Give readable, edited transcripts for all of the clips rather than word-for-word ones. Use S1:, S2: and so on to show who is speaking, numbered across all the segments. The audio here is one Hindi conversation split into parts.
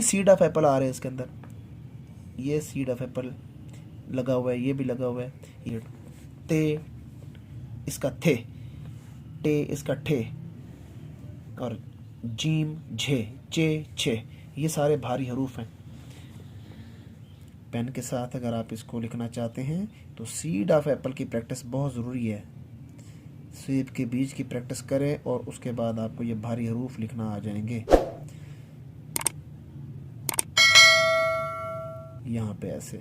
S1: सीड ऑफ एप्पल आ रहे हैं इसके अंदर। ये सीड ऑफ एप्पल लगा हुआ है, ये भी लगा हुआ है। ये ते इसका थे, टे इसका ठे, और जीम झे, चे छे, ये सारे भारी हरूफ हैं। पेन के साथ अगर आप इसको लिखना चाहते हैं तो सीड ऑफ एप्पल की प्रैक्टिस बहुत ज़रूरी है। सेब के बीज की प्रैक्टिस करें और उसके बाद आपको ये भारी हरूफ लिखना आ जाएंगे। यहाँ पे ऐसे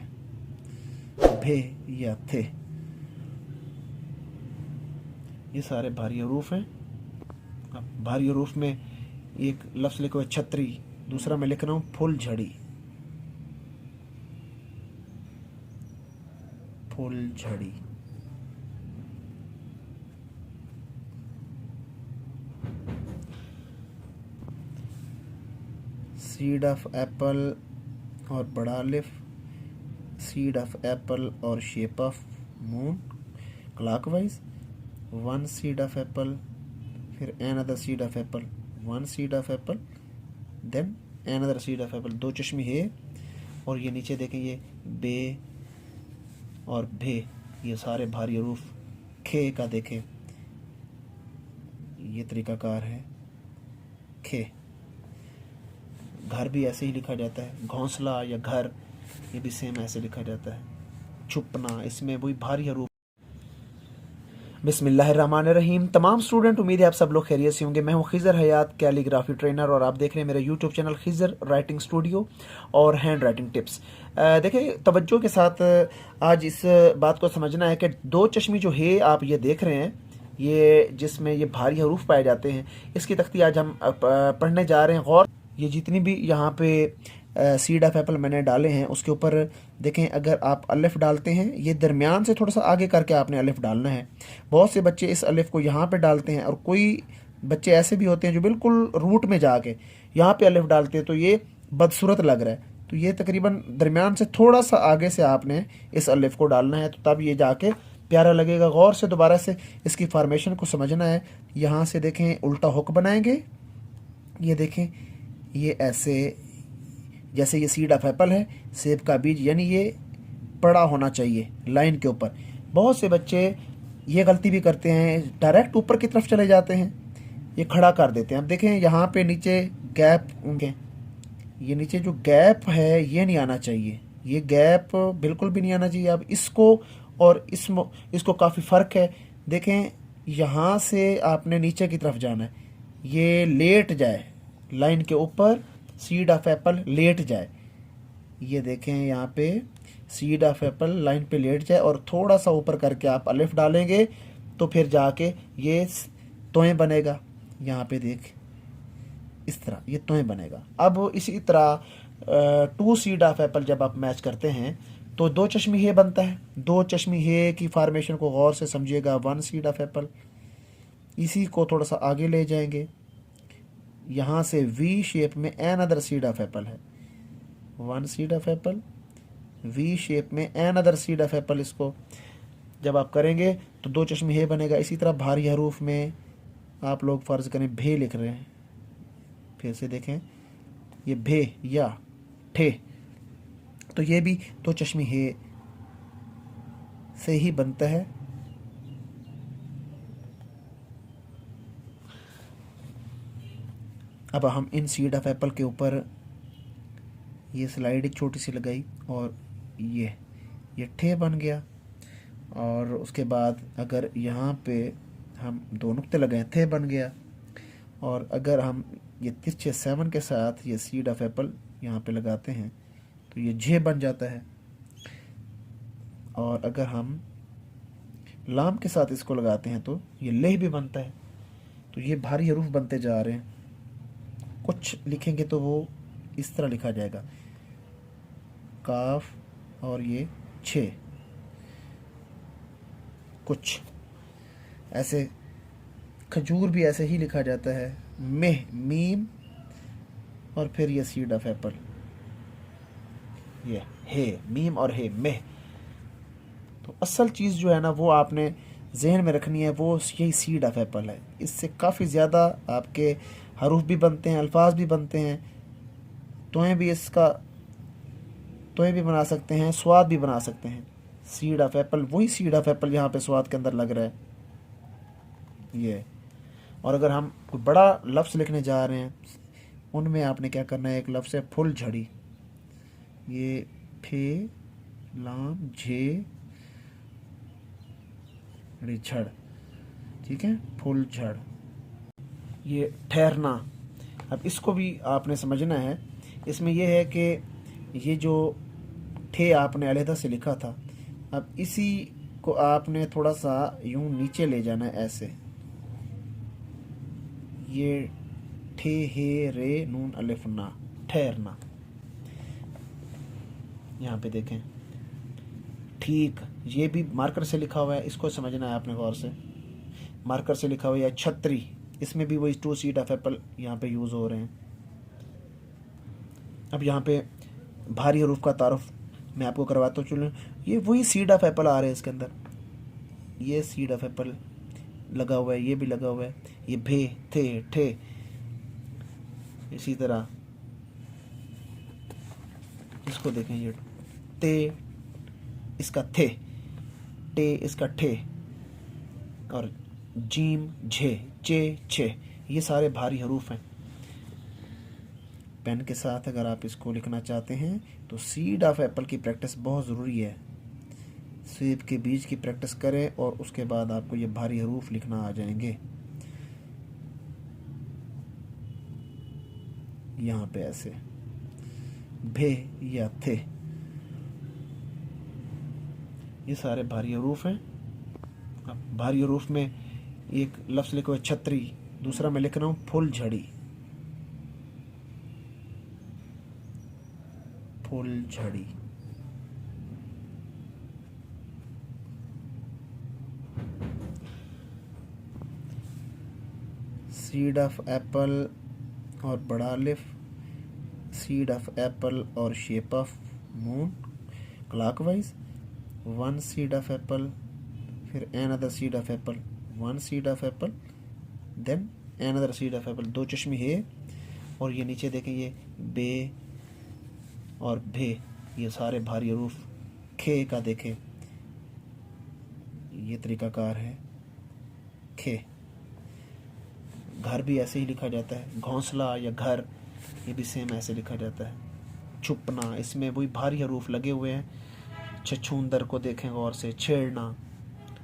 S1: भे या थे, ये सारे भारी हरूफ हैं। अब भारी हरूफ में एक लफ्ज़ लिखो है छतरी, दूसरा मैं लिख रहा हूँ फुल झड़ी, फुल झड़ी। सीड ऑफ एप्पल और बड़ा अलिफ, सीड ऑफ एप्पल और shape of moon clockwise, one seed of apple, फिर another seed of apple, one seed of apple, then another seed of apple. दो चश्मे है, और ये नीचे देखें ये बे और भे, ये सारे भारी हरूफ। खे का देखें, ये तरीकाकार है खे। घर भी ऐसे ही लिखा जाता है, घोंसला या घर, ये भी सेम ऐसे लिखा जाता है। छुपना, इसमें वही भारी हरूफ। बिस्मिल्लाहिर्रहमानिर्रहीम। तमाम स्टूडेंट, उम्मीद है आप सब लोग खैरियत से होंगे। मैं हूं खिज़र हयात, कैलीग्राफी ट्रेनर, और आप देख रहे हैं मेरा YouTube channel Khizar writing studio और हैंड राइटिंग टिप्स। देखिए तवज्जो के साथ आज इस बात को समझना है कि दो चश्मी जो है आप ये देख रहे हैं, ये जिसमें ये भारी हरूफ पाए जाते हैं, इसकी तख्ती आज हम पढ़ने जा रहे हैं। गौर, ये जितनी भी यहाँ पे सीड ऑफ एप्पल मैंने डाले हैं उसके ऊपर देखें, अगर आप अलिफ डालते हैं, ये दरमियान से थोड़ा सा आगे करके आपने अलिफ डालना है। बहुत से बच्चे इस अलिफ को यहाँ पे डालते हैं, और कोई बच्चे ऐसे भी होते हैं जो बिल्कुल रूट में जाके यहाँ पे अलिफ डालते हैं, तो ये बदसूरत लग रहा है। तो ये तकरीबन दरमियान से थोड़ा सा आगे से आपने इस अलिफ को डालना है, तो तब ये जाके प्यारा लगेगा। गौर से दोबारा से इसकी फॉर्मेशन को समझना है। यहाँ से देखें उल्टा हुक बनाएंगे, ये देखें ये ऐसे, जैसे ये सीड ऑफ एप्पल है, सेब का बीज, यानी ये पड़ा होना चाहिए लाइन के ऊपर। बहुत से बच्चे ये गलती भी करते हैं, डायरेक्ट ऊपर की तरफ चले जाते हैं, ये खड़ा कर देते हैं। अब देखें यहाँ पे नीचे गैप, ये नीचे जो गैप है ये नहीं आना चाहिए, ये गैप बिल्कुल भी नहीं आना चाहिए। अब इसको और इसको काफ़ी फ़र्क है। देखें यहाँ से आपने नीचे की तरफ जाना है, ये लेट जाए लाइन के ऊपर, सीड ऑफ एप्पल लेट जाए। ये देखें यहाँ पे सीड ऑफ एप्पल लाइन पे लेट जाए, और थोड़ा सा ऊपर करके आप अलिफ डालेंगे तो फिर जाके ये तोय बनेगा। यहाँ पे देख इस तरह ये तोय बनेगा। अब इसी तरह टू सीड ऑफ एप्पल जब आप मैच करते हैं तो दो चश्मी हे बनता है। दो चश्मी हे की फॉर्मेशन को गौर से समझिएगा। वन सीड ऑफ एप्पल, इसी को थोड़ा सा आगे ले जाएंगे, यहाँ से वी शेप में अनदर सीड ऑफ एप्पल है, one seed of Apple, V shape में अनदर सीड ऑफ एप्पल। इसको जब आप करेंगे तो दो चश्मे हे बनेगा। इसी तरह भारी हरूफ में आप लोग फ़र्ज़ करें भे लिख रहे हैं, फिर से देखें ये भे या ठे, तो ये भी दो चश्मे हे से ही बनता है। अब हम इन सीड ऑफ एप्पल के ऊपर ये स्लाइड एक छोटी सी लगाई, और ये ठे बन गया। और उसके बाद अगर यहाँ पे हम दो नुक्ते लगाएं, थे बन गया। और अगर हम ये तिरछे 7 के साथ ये सीड ऑफ एप्पल यहाँ पे लगाते हैं तो ये झे बन जाता है। और अगर हम लाम के साथ इसको लगाते हैं तो ये लेह भी बनता है। तो ये भारी हरूफ बनते जा रहे हैं। कुछ लिखेंगे तो वो इस तरह लिखा जाएगा, काफ और ये छे, कुछ ऐसे। खजूर भी ऐसे ही लिखा जाता है, मेह मीम, और फिर ये सीड ऑफ एप्पल, ये हे मीम और हे मेह। तो असल चीज़ जो है ना वो आपने जहन में रखनी है, वो यही सीड ऑफ एप्पल है। इससे काफ़ी ज़्यादा आपके हरूफ भी बनते हैं, अल्फाज भी बनते हैं। तोहें भी इसका तोहें भी बना सकते हैं, स्वाद भी बना सकते हैं। सीड ऑफ एप्पल, वही सीड ऑफ एप्पल यहाँ पे स्वाद के अंदर लग रहा है ये। और अगर हम कोई बड़ा लफ्ज़ लिखने जा रहे हैं, उनमें आपने क्या करना है, एक लफ्ज़ है फुल झड़ी, ये फे लाम झे झड़, ठीक है, फुल झड़। ये ठहरना, अब इसको भी आपने समझना है। इसमें यह है कि ये जो ठे आपने अलहदा से लिखा था, अब इसी को आपने थोड़ा सा यूं नीचे ले जाना है ऐसे। ये ठे हे रे नून अलिफ ना, ठहरना। यहाँ पे देखें, ठीक, ये भी मार्कर से लिखा हुआ है, इसको समझना है आपने गौर से। मार्कर से लिखा हुआ है छतरी, इसमें भी वही 2 सीड ऑफ एप्पल यहाँ पे यूज़ हो रहे हैं। अब यहाँ पे भारी हरूफ का तारुफ मैं आपको करवाता हूँ। चलो, ये वही सीड ऑफ एप्पल आ रहे हैं इसके अंदर, ये सीड ऑफ एप्पल लगा हुआ है, ये भी लगा हुआ है, ये भे थे ठे। इसी तरह इसको देखें, ये ते इसका थे, टे इसका ठे, और जीम झे चे छे, ये सारे भारी हरूफ हैं। पेन के साथ अगर आप इसको लिखना चाहते हैं तो सीड ऑफ एप्पल की प्रैक्टिस बहुत ज़रूरी है। सेब के बीज की प्रैक्टिस करें और उसके बाद आपको ये भारी हरूफ लिखना आ जाएंगे। यहाँ पे ऐसे भे या थे, ये सारे भारी हरूफ हैं। अब भारी हरूफ में एक लफ्ज़ लिखो है छतरी, दूसरा मैं लिख रहा हूँ फुल झड़ी, फुल झड़ी। सीड ऑफ एप्पल और बड़ा अलिफ, सीड ऑफ एप्पल और shape of moon clockwise, 1 seed of apple, फिर another seed of apple, 1 seed of apple, then another seed of apple, 2 चश्मे है। और ये नीचे देखें, ये बे और भे, ये सारे भारी हरूफ। खे का देखें, ये तरीकाकार है खे। घर भी ऐसे ही लिखा जाता है, घोंसला या घर, ये भी सेम ऐसे लिखा जाता है। छुपना, इसमें वही भारी हरूफ लगे हुए हैं। छछूंदर को देखें गौर से, छेड़ना,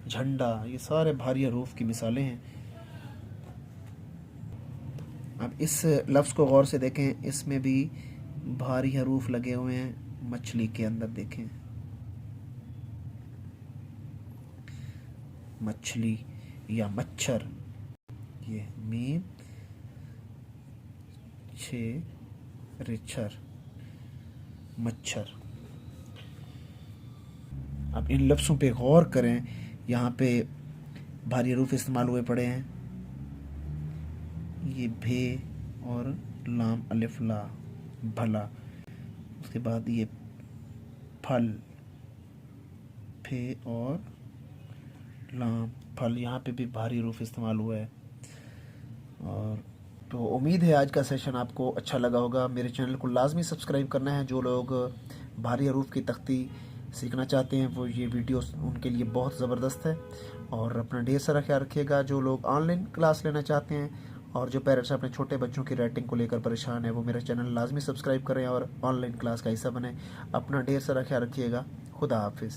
S1: झंडा, ये सारे भारी हरूफ की मिसालें हैं। अब इस लफ्ज़ को गौर से देखें, इसमें भी भारी हरूफ लगे हुए हैं। मछली के अंदर देखें, मछली या मच्छर, ये मीम छे रिछर, मच्छर। अब इन लफ्ज़ों पे गौर करें, यहाँ पे भारी हरूफ इस्तेमाल हुए पड़े हैं, ये भे और लाम अलिफ ला, भला। उसके बाद ये फल, फे और लाम फल, यहाँ पे भी भारी हरूफ इस्तेमाल हुआ है। और तो उम्मीद है आज का सेशन आपको अच्छा लगा होगा। मेरे चैनल को लाजमी सब्सक्राइब करना है। जो लोग भारी हरूफ की तख्ती सीखना चाहते हैं वो ये वीडियो उनके लिए बहुत ज़बरदस्त है। और अपना ढेर सारा ख्याल रखिएगा। जो लोग ऑनलाइन क्लास लेना चाहते हैं और जो पेरेंट्स अपने छोटे बच्चों की राइटिंग को लेकर परेशान है, वो मेरा चैनल लाजमी सब्सक्राइब करें और ऑनलाइन क्लास का हिस्सा बने। अपना ढेर सारा ख्याल रखिएगा। खुदा हाफिज़।